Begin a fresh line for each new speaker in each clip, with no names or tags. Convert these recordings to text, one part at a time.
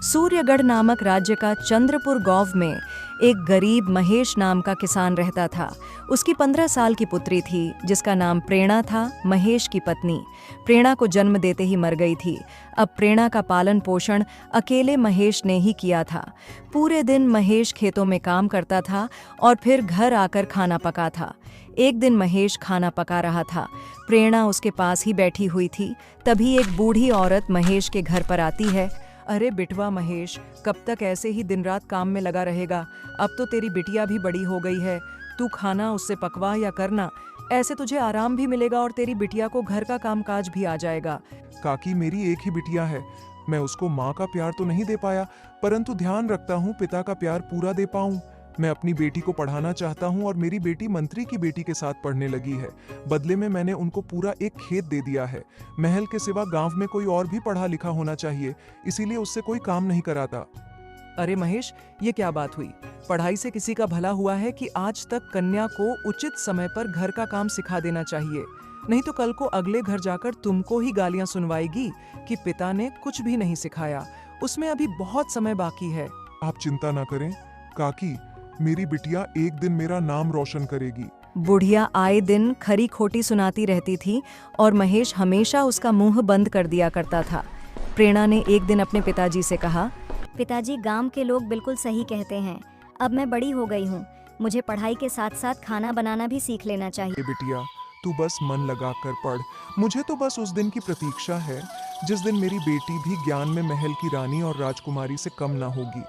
सूर्यगढ़ नामक राज्य का चंद्रपुर गांव में एक गरीब महेश नाम का किसान रहता था। उसकी 15 साल की पुत्री थी जिसका नाम प्रेरणा था। महेश की पत्नी प्रेरणा को जन्म देते ही मर गई थी। अब प्रेरणा का पालन पोषण अकेले महेश ने ही किया था। पूरे दिन महेश खेतों में काम करता था और फिर घर आकर खाना पका था। एक दिन महेश खाना पका रहा था। प्रेरणा उसके पास ही बैठी हुई थी। तभी एक बूढ़ी औरत महेश के घर पर आती है। अरे बिटवा महेश, कब तक ऐसे ही दिन रात काम में लगा रहेगा? अब तो तेरी बिटिया भी बड़ी हो गई है। तू खाना उससे पकवा या करना, ऐसे तुझे आराम भी मिलेगा और तेरी बिटिया को घर का कामकाज भी आ जाएगा।
काकी, मेरी एक ही बिटिया है। मैं उसको माँ का प्यार तो नहीं दे पाया, परंतु ध्यान रखता हूँ पिता का प्यार पूरा दे पाऊँ। मैं अपनी बेटी को पढ़ाना चाहता हूँ और मेरी बेटी मंत्री की बेटी के साथ पढ़ने लगी है। बदले में मैंने उनको पूरा एक खेत दे दिया है। महल के सिवा गांव में कोई और भी पढ़ा लिखा होना चाहिए, इसीलिए उससे कोई काम नहीं कराता।
अरे महेश, ये क्या बात हुई? पढ़ाई से किसी का भला हुआ है कि आज तक कन्या को उचित समय पर घर का काम सिखा देना चाहिए, नहीं तो कल को अगले घर जाकर तुमको ही गालियां सुनवाएगी कि पिता ने कुछ भी नहीं सिखाया। उसमें अभी बहुत समय बाकी है।
आप चिंता ना करें काकी, मेरी बिटिया एक दिन मेरा नाम रोशन करेगी।
बुढ़िया आए दिन खरी खोटी सुनाती रहती थी और महेश हमेशा उसका मुंह बंद कर दिया करता था। प्रेरणा ने एक दिन अपने पिताजी से कहा,
पिताजी, गांव के लोग बिल्कुल सही कहते हैं। अब मैं बड़ी हो गई हूँ, मुझे पढ़ाई के साथ साथ खाना बनाना भी सीख लेना चाहिए।
बिटिया, तू बस मन लगा कर पढ़। मुझे तो बस उस दिन की प्रतीक्षा है जिस दिन मेरी बेटी भी ज्ञान में महल की रानी और राजकुमारी से कम ना होगी।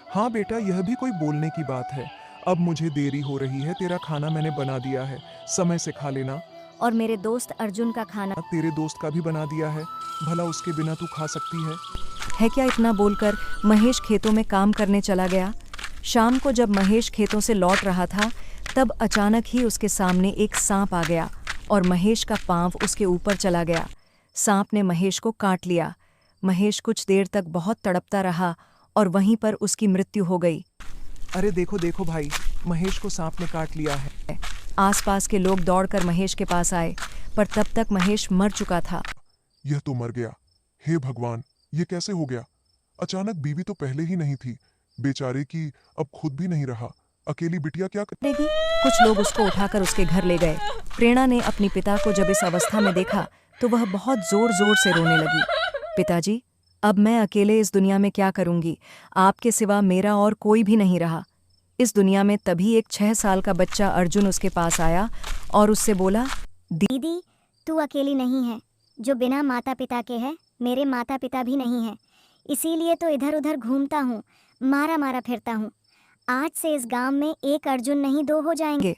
हाँ बेटा, यह भी कोई बोलने की बात है। अब मुझे देरी हो रही है। तेरा खाना मैंने बना दिया है, समय से खा लेना।
और मेरे दोस्त अर्जुन का खाना
तेरे दोस्त का भी बना दिया है, भला उसके बिना तू खा सकती है
क्या? इतना बोलकर महेश खेतों में काम करने चला गया। शाम को जब महेश खेतों से लौट रहा था, तब अचानक ही उसके सामने एक सांप आ गया और महेश का पांव उसके ऊपर चला गया। सांप ने महेश को काट लिया। महेश कुछ देर तक बहुत तड़पता रहा और वहीं पर उसकी मृत्यु हो गई।
अरे देखो देखो भाई, महेश को सांप ने काट लिया है।
आसपास के लोग दौड़कर महेश के पास आए, पर तब तक महेश मर चुका था।
यह तो मर गया। हे भगवान, ये कैसे हो गया? अचानक बीवी तो पहले ही नहीं थी, बेचारे की अब खुद भी नहीं रहा। अकेली बिटिया क्या
करेगी? कुछ लोग उसको उठाकर उसके घर ले गए। प्रेरणा ने अपनी पिता को जब इस अवस्था में देखा तो वह बहुत जोर जोर से रोने लगी। पिताजी, अब मैं अकेले इस दुनिया में क्या करूंगी? आपके सिवा मेरा और कोई भी नहीं रहा। इस दुनिया में तभी एक 6 साल का बच्चा अर्जुन उसके पास आया और उससे बोला,
दीदी, तू अकेली नहीं है जो बिना माता पिता के है। मेरे माता पिता भी नहीं है, इसीलिए तो इधर उधर घूमता हूँ, मारा मारा फिरता हूँ। आज से इस गांव में एक अर्जुन नहीं, 2 हो जाएंगे।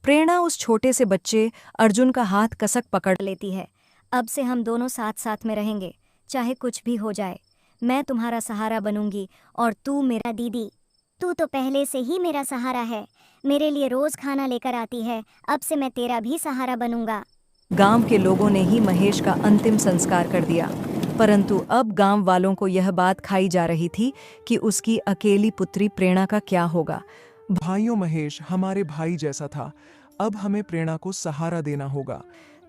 प्रेरणा उस छोटे से बच्चे अर्जुन का हाथ कसक पकड़
लेती है। अब से हम दोनों साथ साथ में रहेंगे, चाहे कुछ भी हो जाए। मैं तुम्हारा सहारा बनूंगी और तू मेरा दीदी। तू तो पहले से ही मेरा सहारा है, मेरे लिए रोज खाना लेकर आती है। अब से मैं तेरा भी सहारा बनूंगा।
गांव के लोगों ने ही महेश का अंतिम संस्कार कर दिया, परंतु अब गांव वालों को यह बात खाई जा रही थी कि उसकी अकेली पुत्री प्रेरणा का क्या होगा।
भाइयों, महेश हमारे भाई जैसा था, अब हमें प्रेरणा को सहारा देना होगा।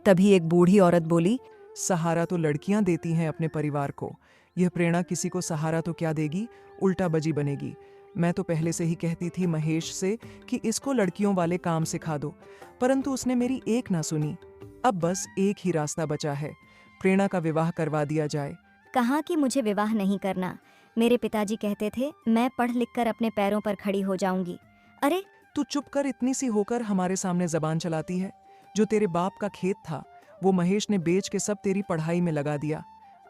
तभी एक बूढ़ी औरत बोली,
सहारा तो लड़कियां देती हैं अपने परिवार को। यह प्रेरणा किसी को सहारा तो क्या देगी, उल्टा बजी बनेगी। मैं तो पहले से ही कहती थी महेश से कि इसको लड़कियों वाले काम सिखा दो, परंतु उसने मेरी एक ना सुनी। अब बस एक ही रास्ता बचा है, प्रेरणा का विवाह करवा दिया जाए।
कहा कि मुझे विवाह नहीं करना। मेरे पिताजी कहते थे मैं पढ़ लिख कर अपने पैरों पर खड़ी हो जाऊंगी। अरे
तू चुप कर, इतनी सी होकर हमारे सामने जबान चलाती है। जो तेरे बाप का खेत था वो महेश ने बेच के सब तेरी पढ़ाई में लगा दिया।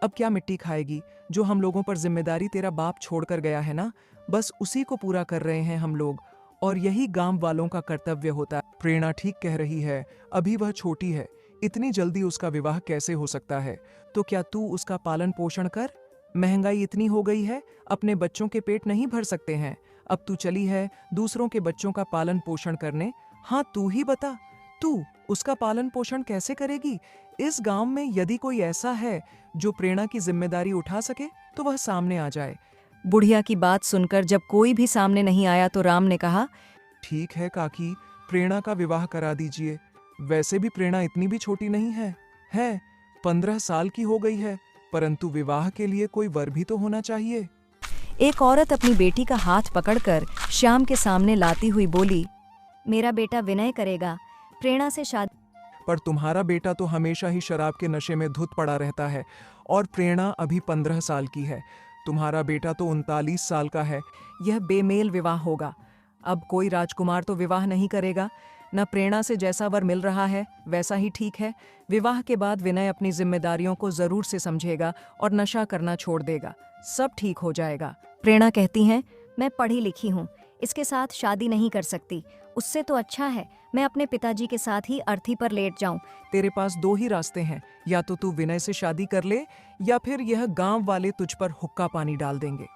अब क्या मिट्टी खाएगी? जो हम लोगों पर जिम्मेदारी तेरा बाप छोड़कर गया है ना, बस उसी को पूरा कर रहे हैं हम लोग, और यही गांव वालों का कर्तव्य होता है। प्रेरणा ठीक कह रही है, अभी वह छोटी है, इतनी जल्दी उसका विवाह कैसे हो सकता है? तो क्या तू उसका पालन पोषण कर। महंगाई इतनी हो गई है, अपने बच्चों के पेट नहीं भर सकते हैं। अब तू चली है दूसरों के बच्चों का पालन पोषण करने। हाँ, तू ही बता, तू उसका पालन पोषण कैसे करेगी? इस गांव में यदि कोई ऐसा है जो प्रेरणा की जिम्मेदारी उठा सके तो वह सामने आ जाए।
बुढ़िया की बात सुनकर जब कोई भी सामने नहीं आया तो राम ने कहा,
ठीक है काकी, प्रेरणा का विवाह करा दीजिए। वैसे भी प्रेरणा इतनी भी छोटी नहीं है 15 साल की हो गई है, परंतु विवाह के लिए कोई वर भी तो होना चाहिए।
एक औरत अपनी बेटी का हाथ पकड़कर श्याम के सामने लाती हुई बोली,
मेरा बेटा विनय करेगा प्रेरणा से शादी।
पर तुम्हारा बेटा तो हमेशा ही शराब के नशे में धुत पड़ा रहता है और प्रेरणा अभी 15 साल की है। तुम्हारा बेटा तो 39 साल का है।
यह बेमेल विवाह होगा। अब कोई राजकुमार तो विवाह नहीं करेगा। न प्रेरणा से जैसा वर मिल रहा है वैसा ही ठीक है। विवाह के बाद विनय अपनी जिम्मेदारियों को जरूर से समझेगा और नशा करना छोड़ देगा। सब ठीक हो जाएगा।
प्रेरणा कहती हैं, मैं पढ़ी लिखी हूँ, इसके साथ शादी नहीं कर सकती। उससे तो अच्छा है मैं अपने पिताजी के साथ ही अर्थी पर लेट जाऊं।
तेरे पास 2 ही रास्ते हैं, या तो तू विनय से शादी कर ले या फिर यह गांव वाले तुझ पर हुक्का पानी डाल देंगे।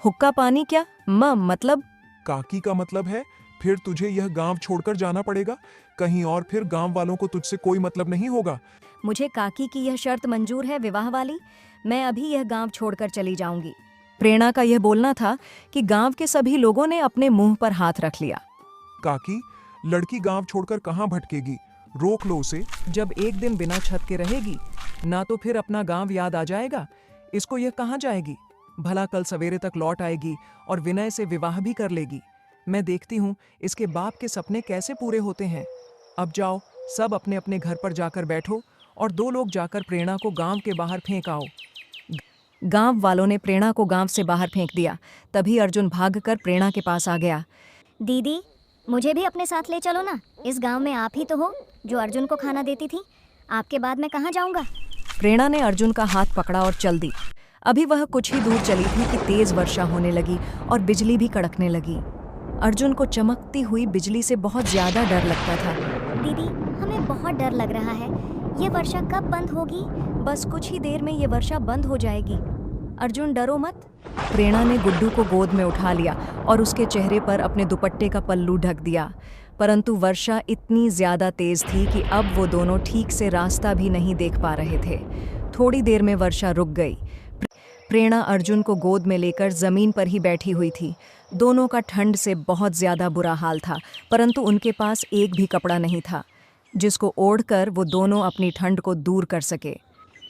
हुक्का पानी क्या? मतलब?
काकी का मतलब है फिर तुझे यह गांव छोड़कर जाना पड़ेगा कहीं और, फिर गांव वालों को तुझसे कोई मतलब नहीं होगा।
मुझे काकी की यह शर्त मंजूर है विवाह वाली। मैं अभी यह गांव छोड़कर चली जाऊंगी।
प्रेरणा का यह बोलना था कि गांव के सभी लोगों ने अपने मुंह पर हाथ रख लिया।
काकी, लड़की गांव छोड़कर कहाँ भटकेगी, रोक लो उसे।
जब एक दिन बिना छत के रहेगी ना तो फिर अपना गांव याद आ जाएगा। इसको यह कहाँ जाएगी? भला कल सवेरे तक लौट आएगी और विनय से विवाह भी कर लेगी। मैं देखती हूँ इसके बाप के सपने कैसे पूरे होते हैं। अब जाओ, सब अपने अपने घर पर जाकर बैठो और 2 लोग जाकर प्रेरणा को गांव के बाहर फेंक आओ।
गांव वालों ने प्रेरणा को गांव से बाहर फेंक दिया। तभी अर्जुन भागकर प्रेरणा के पास आ गया।
दीदी, मुझे भी अपने साथ ले चलो ना। इस गांव में आप ही तो हो जो अर्जुन को खाना देती थी। आपके बाद मैं कहाँ जाऊंगा?
प्रेरणा ने अर्जुन का हाथ पकड़ा और चल दी। अभी वह कुछ ही दूर चली थी कि तेज वर्षा होने लगी और बिजली भी कड़कने लगी। अर्जुन को चमकती हुई बिजली से बहुत ज्यादा डर लगता था।
दीदी, हमें बहुत डर लग रहा है। ये वर्षा कब बंद होगी?
बस कुछ ही देर में ये वर्षा बंद हो जाएगी। अर्जुन, डरो मत। प्रेरणा ने गुड्डू को गोद में उठा लिया और उसके चेहरे पर अपने दुपट्टे का पल्लू ढक दिया। परंतु वर्षा इतनी ज्यादा तेज थी कि अब वो दोनों ठीक से रास्ता भी नहीं देख पा रहे थे। थोड़ी देर में वर्षा रुक गई। प्रेरणा अर्जुन को गोद में लेकर जमीन पर ही बैठी हुई थी। दोनों का ठंड से बहुत ज्यादा बुरा हाल था, परंतु उनके पास एक भी कपड़ा नहीं था जिसको ओढ़कर वो दोनों अपनी ठंड को दूर कर सके।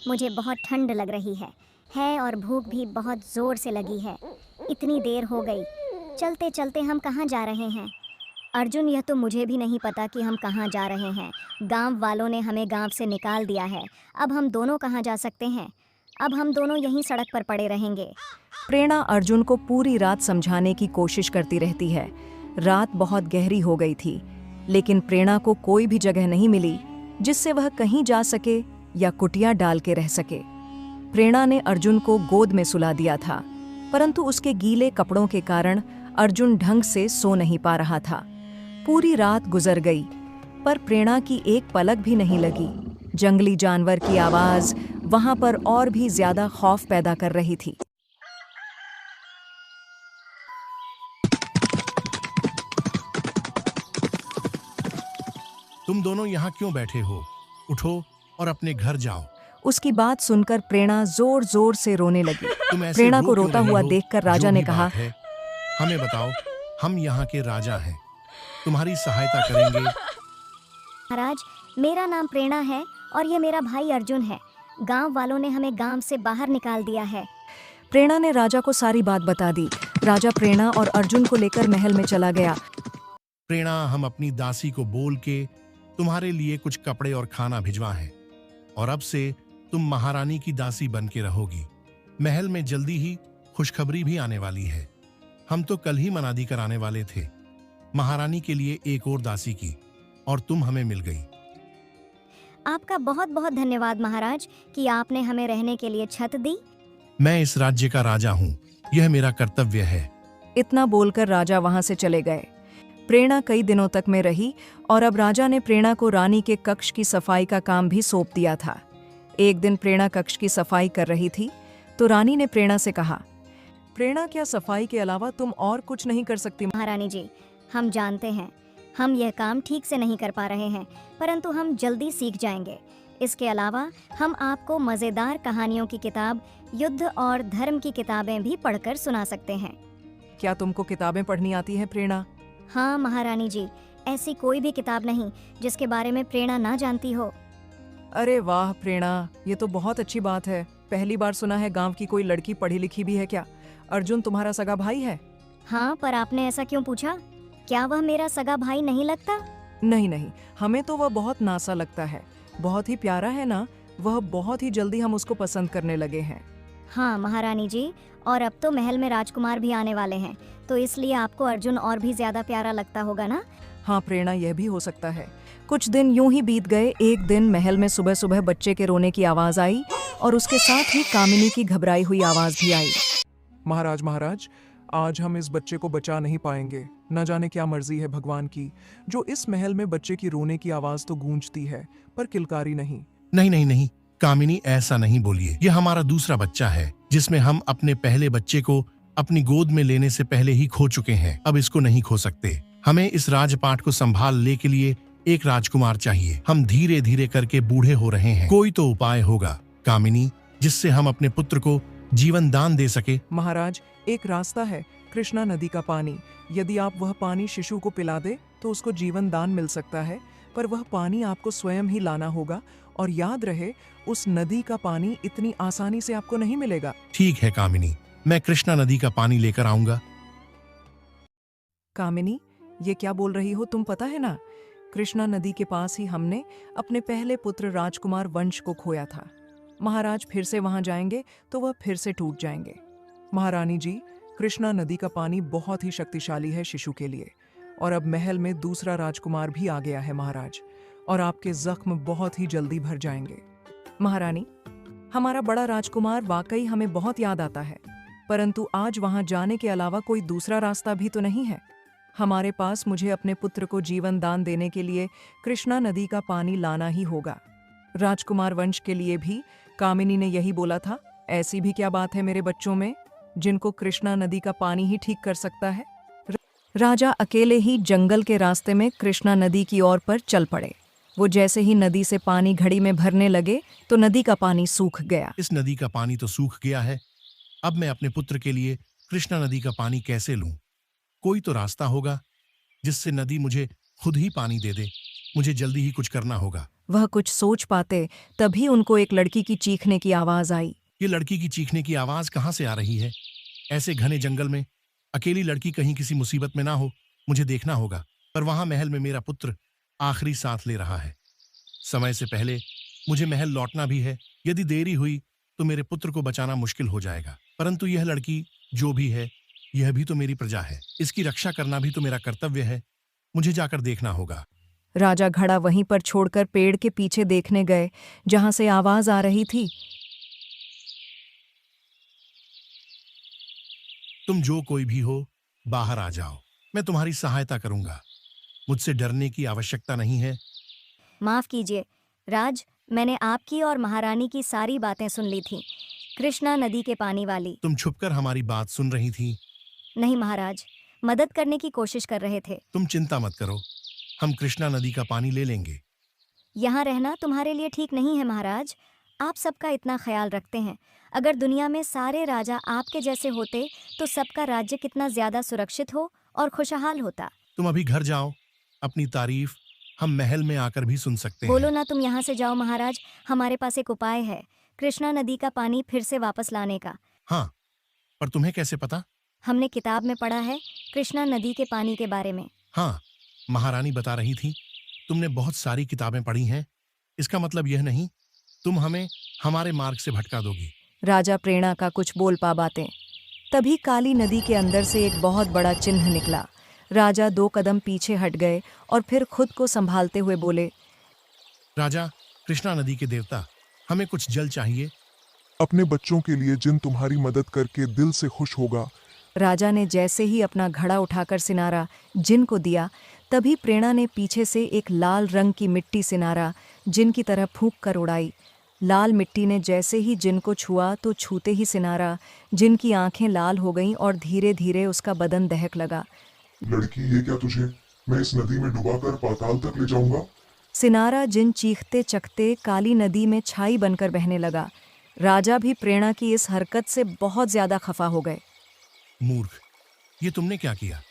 मुझे बहुत ठंड लग रही है और भूख भी बहुत ज़ोर से लगी है। इतनी देर हो गई। चलते चलते हम कहाँ जा रहे हैं? अर्जुन, यह तो मुझे भी नहीं पता कि हम कहाँ जा रहे हैं। गांव वालों ने हमें गांव से निकाल दिया है। अब हम दोनों कहाँ जा सकते हैं? अब हम दोनों यहीं सड़क पर पड़े रहेंगे।
प्रेरणा अर्जुन को पूरी रात समझाने की कोशिश करती रहती है। रात बहुत गहरी हो गई थी, लेकिन प्रेरणा को कोई भी जगह नहीं मिली जिससे वह कहीं जा सके या कुटिया डाल के रह सके। प्रेरणा ने अर्जुन को गोद में सुला दिया था, परंतु उसके गीले कपड़ों के कारण अर्जुन ढंग से सो नहीं पा रहा था। पूरी रात गुजर गई, पर प्रेरणा की एक पलक भी नहीं लगी। जंगली जानवर की आवाज वहां पर और भी ज्यादा खौफ पैदा कर रही थी।
तुम दोनों यहाँ क्यों बैठे हो? उठो और अपने घर जाओ।
उसकी बात सुनकर प्रेरणा जोर जोर से रोने लगी।
तुम ऐसे
प्रेरणा
रो
को
क्यों
रोता
रही
हुआ
हो?
देखकर राजा
जो
ने
भी
कहा,
बात है, हमें बताओ, हम यहाँ के राजा हैं, तुम्हारी सहायता करेंगे।
महाराज, मेरा नाम प्रेरणा है और ये मेरा भाई अर्जुन है। गांव वालों ने हमें गांव से बाहर निकाल दिया है।
प्रेरणा ने राजा को सारी बात बता दी। राजा प्रेरणा और अर्जुन को लेकर महल में चला गया।
प्रेरणा, हम अपनी दासी को बोल के तुम्हारे लिए कुछ कपड़े और खाना भिजवा है और अब से तुम महारानी की दासी बन के रहोगी। महल में जल्दी ही खुशखबरी भी आने वाली है। हम तो कल ही मनादी कराने वाले थे महारानी के लिए एक और दासी की, और तुम हमें मिल गई।
आपका बहुत बहुत धन्यवाद महाराज कि आपने हमें रहने के लिए छत दी।
मैं इस राज्य का राजा हूँ, यह मेरा कर्तव्य है।
इतना बोलकर राजा वहां से चले गए। प्रेरणा कई दिनों तक में रही और अब राजा ने प्रेरणा को रानी के कक्ष की सफाई का काम भी सौंप दिया था। एक दिन प्रेरणा कक्ष की सफाई कर रही थी तो रानी ने प्रेरणा से कहा,
प्रेरणा, क्या सफाई के अलावा तुम और कुछ नहीं कर सकती?
महारानी जी, हम जानते हैं हम यह काम ठीक से नहीं कर पा रहे हैं, परंतु हम जल्दी सीख जाएंगे। इसके अलावा हम आपको मज़ेदार कहानियों की किताब, युद्ध और धर्म की किताबें भी पढ़कर सुना सकते हैं।
क्या तुमको किताबें पढ़नी आती हैं प्रेरणा?
हाँ महारानी जी, ऐसी कोई भी किताब नहीं जिसके बारे में प्रेरणा ना जानती हो।
अरे वाह प्रेरणा, ये तो बहुत अच्छी बात है। पहली बार सुना है गांव की कोई लड़की पढ़ी लिखी भी है क्या?
अर्जुन तुम्हारा सगा भाई है?
हाँ, पर आपने ऐसा क्यों पूछा? क्या वह मेरा सगा भाई नहीं लगता?
नहीं नहीं, हमें तो वह बहुत नासा लगता है। बहुत ही प्यारा है ना? वह बहुत ही जल्दी हम उसको पसंद करने लगे हैं।
हाँ महारानी जी, और अब तो महल में राजकुमार भी आने वाले हैं, तो इसलिए आपको अर्जुन और भी ज्यादा प्यारा लगता होगा ना?
हाँ प्रेरणा, यह भी हो सकता है। कुछ दिन यूं ही बीत गए। एक दिन महल में सुबह सुबह बच्चे के रोने की आवाज आई और उसके साथ ही कामिनी की घबराई हुई आवाज भी आई।
महाराज महाराज, आज हम इस बच्चे को बचा नहीं पाएंगे। न जाने क्या मर्जी है भगवान की, जो इस महल में बच्चे की रोने की आवाज तो गूंजती है पर किलकारी नहीं।
नहीं नहीं नहीं, कामिनी ऐसा नहीं बोलिए। यह हमारा दूसरा बच्चा है, जिसमें हम अपने पहले बच्चे को अपनी गोद में लेने से पहले ही खो चुके हैं। अब इसको नहीं खो सकते। हमें इस राजपाट को संभालने के लिए एक राजकुमार चाहिए। हम धीरे धीरे करके बूढ़े हो रहे हैं। कोई तो उपाय होगा कामिनी, जिससे हम अपने पुत्र को जीवन दान दे सके।
महाराज, एक रास्ता है, कृष्णा नदी का पानी। यदि आप वह पानी शिशु को पिला दे तो उसको जीवन दान मिल सकता है, पर वह पानी आपको स्वयं ही लाना होगा। और याद रहे, उस नदी का पानी इतनी आसानी से आपको नहीं मिलेगा।
ठीक है कामिनी, मैं कृष्णा नदी का पानी लेकर आऊंगा।
कामिनी, ये क्या बोल रही हो तुम? पता है ना, कृष्णा नदी के पास ही हमने अपने पहले पुत्र राजकुमार वंश को खोया था। महाराज फिर से वहां जाएंगे तो वह फिर से टूट जाएंगे।
महारानी जी, कृष्णा नदी का पानी बहुत ही शक्तिशाली है शिशु के लिए। और अब महल में दूसरा राजकुमार भी आ गया है महाराज, और आपके जख्म बहुत ही जल्दी भर जाएंगे।
महारानी, हमारा बड़ा राजकुमार वाकई हमें बहुत याद आता है, परंतु आज वहां जाने के अलावा कोई दूसरा रास्ता भी तो नहीं है। हमारे पास मुझे अपने पुत्र को जीवन दान देने के लिए कृष्णा नदी का पानी लाना ही होगा। राजकुमार वंश के लिए भी कामिनी ने यही बोला था। ऐसी भी क्या बात है मेरे बच्चों में जिनको कृष्णा नदी का पानी ही ठीक कर सकता है? राजा अकेले ही जंगल के रास्ते में कृष्णा नदी की ओर पर चल पड़े। वो जैसे ही नदी से पानी घड़ी में भरने लगे तो नदी का पानी सूख गया।
इस नदी का पानी तो सूख गया है। अब मैं अपने पुत्र के लिए कृष्णा नदी का पानी कैसे लूं? कोई तो रास्ता होगा जिससे नदी मुझे खुद ही पानी दे दे। मुझे जल्दी ही कुछ करना होगा।
वह कुछ सोच पाते तभी उनको एक लड़की की चीखने की आवाज आई।
ये लड़की की चीखने की आवाज कहाँ से आ रही है? ऐसे घने जंगल में अकेली लड़की कहीं किसी मुसीबत में ना हो। मुझे देखना होगा। पर वहां महल में मेरा पुत्र आखिरी सांस ले रहा है। समय से पहले मुझे महल लौटना भी है। यदि देरी हुई तो मेरे पुत्र को बचाना मुश्किल हो जाएगा। परंतु यह लड़की जो भी है, यह भी तो मेरी प्रजा है। इसकी रक्षा करना भी तो मेरा कर्तव्य है। मुझे जाकर देखना होगा।
राजा घड़ा वहीं पर छोड़कर पेड़ के पीछे देखने गए जहां से आवाज आ रही थी।
तुम जो कोई भी हो, बाहर आ जाओ। मैं तुम्हारी सहायता करूंगा। मुझसे डरने की आवश्यकता नहीं है।
माफ कीजिए राज, मैंने आपकी और महारानी की सारी बातें सुन ली थी। कृष्णा नदी के पानी वाली।
तुम छुपकर हमारी बात सुन रही थी।
नहीं महाराज, मदद करने की कोशिश कर रहे थे।
तुम चिंता मत करो, हम कृष्णा नदी का पानी ले लेंगे।
यहाँ रहना तुम्हारे लिए ठीक नहीं है महाराज। आप सबका इतना ख्याल रखते हैं। अगर दुनिया में सारे राजा आपके जैसे होते तो सबका राज्य कितना ज्यादा सुरक्षित हो और खुशहाल होता।
तुम अभी घर जाओ। अपनी तारीफ हम महल में आकर भी सुन सकते
बोलो
हैं।
ना, तुम यहाँ से जाओ महाराज। हमारे पास एक उपाय है कृष्णा नदी का पानी फिर से वापस लाने का।
हाँ, पर तुम्हें कैसे पता?
हमने किताब में पढ़ा है कृष्णा नदी के पानी के बारे में।
हाँ, महारानी बता रही थी तुमने बहुत सारी किताबें पढ़ी हैं। इसका मतलब यह नहीं तुम हमें हमारे मार्ग से भटका दोगी।
राजा प्रेरणा का कुछ बोल पा बातें। तभी काली नदी के अंदर से एक बहुत बड़ा चिन्ह निकला। राजा 2 कदम पीछे हट गए और फिर खुद को संभालते हुए बोले,
राजा, कृष्णा नदी के देवता, हमें कुछ जल चाहिए।
अपने बच्चों के लिए जिन तुम्हारी मदद करके दिल से खुश होगा।
राजा ने जैसे ही अपना घड़ा उठाकर सिनारा जिन को दिया, तभी प्रेरणा ने पीछे से एक लाल रंग की मिट्टी सिनारा जिन की तरह फूंक कर उड़ाई। लाल मिट्टी ने जैसे ही जिन को छुआ तो छूते ही सिनारा जिन की आंखें लाल हो गईं और धीरे धीरे उसका बदन दहक लगा।
लड़की, ये क्या तुझे मैं इस नदी में डुबाकर पाताल तक ले जाऊंगा?
सिनारा जिन चीखते चकते काली नदी में छाई बनकर बहने लगा। राजा भी प्रेरणा की इस हरकत से बहुत ज्यादा खफा हो गए।
मूर्ख, ये तुमने क्या किया?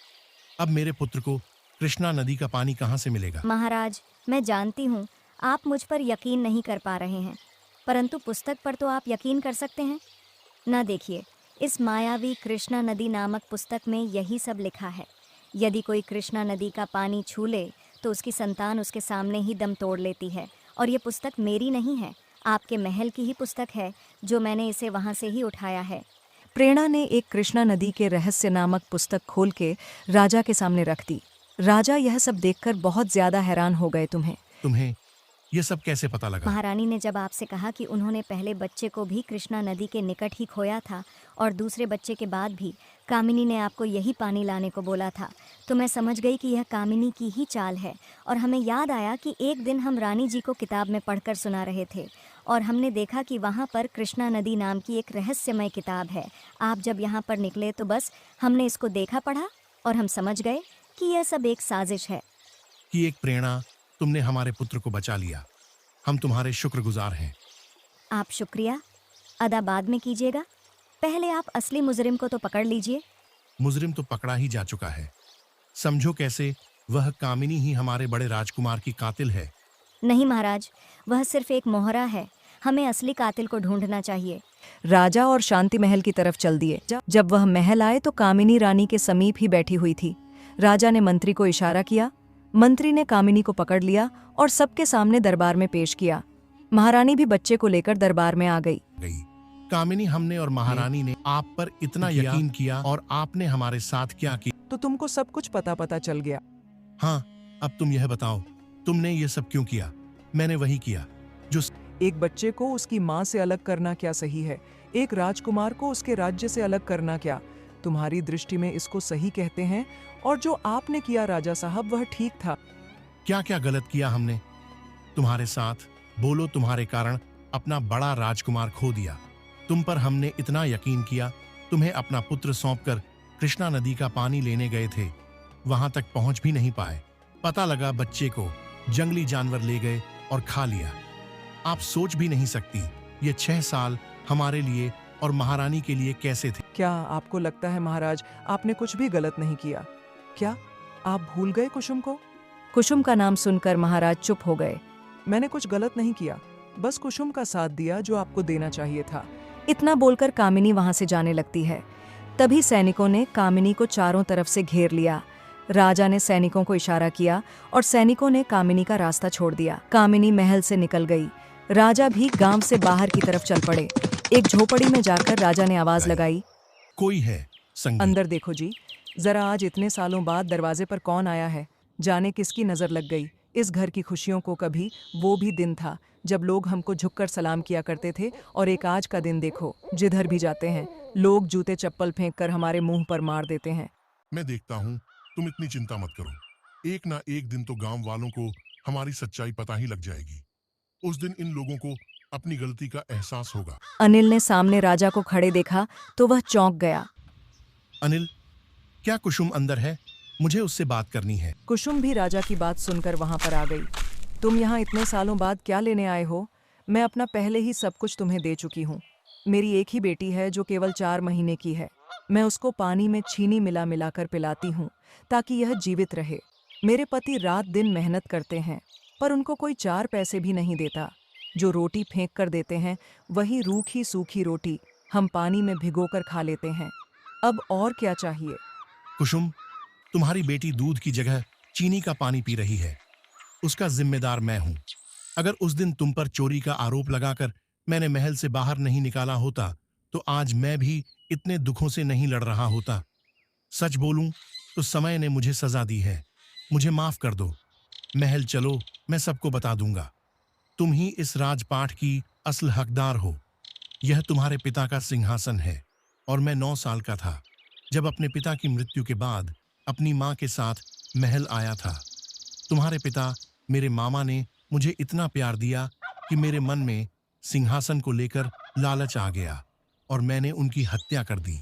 अब मेरे पुत्र को कृष्णा नदी का पानी कहाँ से मिलेगा?
महाराज, मैं जानती हूँ आप मुझ पर यकीन नहीं कर पा रहे हैं, परंतु पुस्तक पर तो आप यकीन कर सकते हैं ना। देखिए, इस मायावी कृष्णा नदी नामक पुस्तक में यही सब लिखा है। यदि कोई कृष्णा नदी का पानी छू ले तो उसकी संतान उसके सामने ही दम तोड़ लेती है। और ये पुस्तक मेरी नहीं है, आपके महल की ही पुस्तक है, जो मैंने इसे वहाँ से ही उठाया है।
प्रेरणा ने एक कृष्णा नदी के रहस्य नामक पुस्तक खोल के राजा के सामने रख दी। राजा यह सब देखकर बहुत ज्यादा हैरान हो गए।
तुम्हें ये सब कैसे पता लगा?
महारानी ने जब आपसे कहा कि उन्होंने पहले बच्चे को भी कृष्णा नदी के निकट ही खोया था और दूसरे बच्चे के बाद भी कामिनी ने आपको यही पानी लाने को बोला था, तो मैं समझ गई कि यह कामिनी की ही चाल है। और हमें याद आया कि एक दिन हम रानी जी को किताब में पढ़कर सुना रहे थे और हमने देखा कि वहाँ पर कृष्णा नदी नाम की एक रहस्यमय किताब है। आप जब यहाँ पर निकले तो बस हमने इसको देखा पढ़ा और हम समझ गए कि यह सब एक साजिश है।
कि एक प्रेरणा, तुमने हमारे पुत्र को बचा लिया। हम तुम्हारे शुक्रगुजार हैं।
आप शुक्रिया अदा बाद में कीजिएगा, पहले आप असली मुजरिम को तो पकड़ लीजिए।
मुजरिम तो पकड़ा ही जा चुका है। समझो कैसे, वह कामिनी ही हमारे बड़े राजकुमार की कातिल है।
नहीं महाराज, वह सिर्फ एक मोहरा है। हमें असली कातिल को ढूंढना चाहिए।
राजा और शांति महल की तरफ चल दिए। जब वह महल आए तो कामिनी रानी के समीप ही बैठी हुई थी। राजा ने मंत्री को इशारा किया। मंत्री ने कामिनी को पकड़ लिया और सबके सामने दरबार में पेश किया। महारानी भी बच्चे को लेकर दरबार में आ गई।
कामिनी, हमने और महारानी ने आप पर इतना यकीन किया और आपने हमारे साथ क्या किया?
तो तुमको सब कुछ पता चल गया।
हाँ, अब तुम यह बताओ, तुमने ये सब क्यों किया? मैंने वही किया जो
एक बच्चे को उसकी माँ से अलग करना क्या सही है? एक राजकुमार को उसके राज्य से अलग करना क्या? तुम्हारी दृष्टि में इसको सही कहते हैं, और जो आपने किया राजा साहब वह ठीक था।
क्या क्या गलत किया हमने तुम्हारे साथ? बोलो। तुम्हारे कारण अपना बड़ा राजकुमार खो दिया। तुम पर हमने इतना यकीन किया, तुम्हें अपना पुत्र सौंपकर कृष्णा नदी का पानी लेने गए थे, वहां तक पहुंच भी नहीं पाए। पता लगा बच्चे को जंगली जानवर ले गए और खा लिया। आप सोच भी नहीं सकती ये 6 साल हमारे लिए और महारानी के लिए कैसे थे।
क्या आपको लगता है महाराज आपने कुछ भी गलत नहीं किया? क्या आप भूल गए कुसुम को?
कुसुम का नाम सुनकर महाराज चुप हो गए।
मैंने कुछ गलत नहीं किया, बस कुसुम का साथ दिया जो आपको देना चाहिए था।
इतना बोलकर कामिनी वहां से जाने लगती है। तभी सैनिकों ने कामिनी को चारों तरफ से घेर लिया। राजा ने सैनिकों को इशारा किया और सैनिकों ने कामिनी का रास्ता छोड़ दिया। कामिनी महल से निकल गई। राजा भी गांव से बाहर की तरफ चल पड़े। एक झोपड़ी में जाकर राजा ने आवाज लगाई,
कोई है संगी?
अंदर देखो जी, जरा आज इतने सालों बाद दरवाजे पर कौन आया है? जाने किसकी नजर लग गई। इस घर की खुशियों को कभी वो भी दिन था जब लोग हमको झुककर सलाम किया करते थे, और एक आज का दिन देखो, जिधर भी जाते हैं लोग जूते चप्पल फेंक कर हमारे मुंह पर मार देते हैं।
मैं देखता हूँ, तुम इतनी चिंता मत करो। एक ना एक दिन तो गांव वालों को हमारी सच्चाई पता ही लग जाएगी। उस दिन इन लोगों को अपनी गलती का एहसास होगा।
अनिल ने सामने राजा को खड़े देखा तो वह चौंक गया।
अनिल, क्या कुसुम अंदर है? मुझे उससे बात करनी है।
कुसुम भी राजा की बात सुनकर वहां पर आ गई। तुम यहाँ इतने सालों बाद क्या लेने आए हो? मैं अपना पहले ही सब कुछ तुम्हें दे चुकी हूँ। मेरी एक ही बेटी है जो केवल 4 महीने की है। मैं उसको पानी में चीनी मिला मिलाकर पिलाती हूँ ताकि यह जीवित रहे। मेरे पति रात दिन मेहनत करते हैं पर उनको कोई 4 पैसे भी नहीं देता। जो रोटी फेंक कर देते हैं वही रूखी सूखी रोटी हम पानी में भिगोकर खा लेते हैं। अब और क्या चाहिए?
कुसुम, तुम्हारी बेटी दूध की जगह चीनी का पानी पी रही है। उसका जिम्मेदार मैं हूं। अगर उस दिन तुम पर चोरी का आरोप लगाकर मैंने महल से बाहर नहीं निकाला होता तो आज मैं भी इतने दुखों से नहीं लड़ रहा होता। सच बोलूं तो समय ने मुझे सजा दी है। मुझे माफ कर दो। महल चलो, मैं सबको बता दूंगा। तुम ही इस राजपाट की असल हकदार हो। यह तुम्हारे पिता का सिंहासन है और मैं 9 साल का था जब अपने पिता की मृत्यु के बाद अपनी माँ के साथ महल आया था। तुम्हारे पिता, मेरे मामा ने मुझे इतना प्यार दिया कि मेरे मन में सिंहासन को लेकर लालच आ गया और मैंने उनकी हत्या कर दी।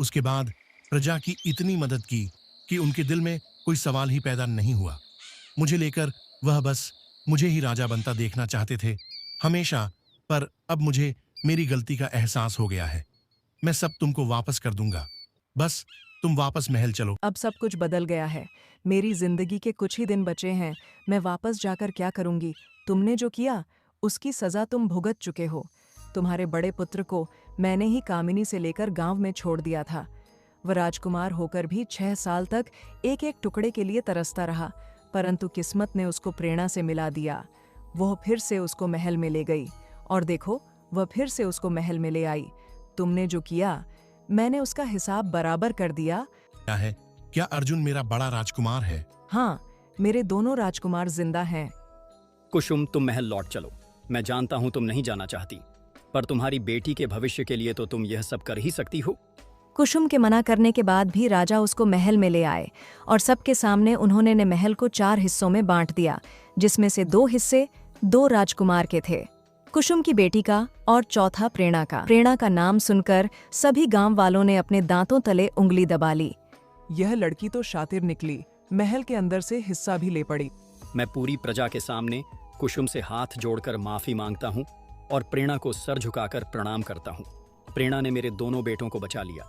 उसके बाद प्रजा की इतनी मदद की कि उनके दिल में कोई सवाल ही पैदा नहीं हुआ। मुझे लेकर वह बस मुझे ही राजा बनता देखना चाहते थे हमेशा, पर अब मुझे मेरी गलती का एहसास हो गया है। मैं सब तुमको वापस कर दूंगा। बस तुम वापस महल चलो।
अब सब कुछ बदल गया है। मेरी जिंदगी के कुछ ही दिन बचे हैं। मैं वापस जाकर क्या करूंगी? तुमने जो किया उसकी सजा तुम भुगत चुके हो।
तुम्हारे बड़े पुत्र को मैंने ही कामिनी से लेकर गांव में छोड़ दिया था। वह राजकुमार होकर भी 6 साल तक एक एक टुकड़े के लिए तरसता रहा, परंतु किस्मत ने उसको प्रेरणा से मिला दिया। वह फिर से उसको महल में ले गई और देखो, वह फिर से उसको महल में ले आई। तुमने जो किया, मैंने उसका हिसाब बराबर कर दिया।
क्या है? क्या अर्जुन मेरा बड़ा राजकुमार है?
हाँ, मेरे दोनों राजकुमार जिंदा हैं।
कुसुम, तुम महल लौट चलो। मैं जानता हूं तुम नहीं जाना चाहती, पर तुम्हारी बेटी के भविष्य के लिए तो तुम यह सब कर ही सकती हो।
कुसुम के मना करने के बाद भी राजा उसको महल में ले आए और सबके सामने उन्होंने ने महल को 4 हिस्सों में बांट दिया, जिसमें से 2 हिस्से 2 राजकुमार के थे, कुसुम की बेटी का और चौथा प्रेरणा का। प्रेरणा का नाम सुनकर सभी गांव वालों ने अपने दांतों तले उंगली दबा ली।
यह लड़की तो शातिर निकली, महल के अंदर से हिस्सा भी ले पड़ी।
मैं पूरी प्रजा के सामने कुसुम से हाथ जोड़कर माफी मांगता हूं और प्रेरणा को सर झुकाकर प्रणाम करता हूं। प्रेरणा ने मेरे दोनों बेटों को बचा लिया।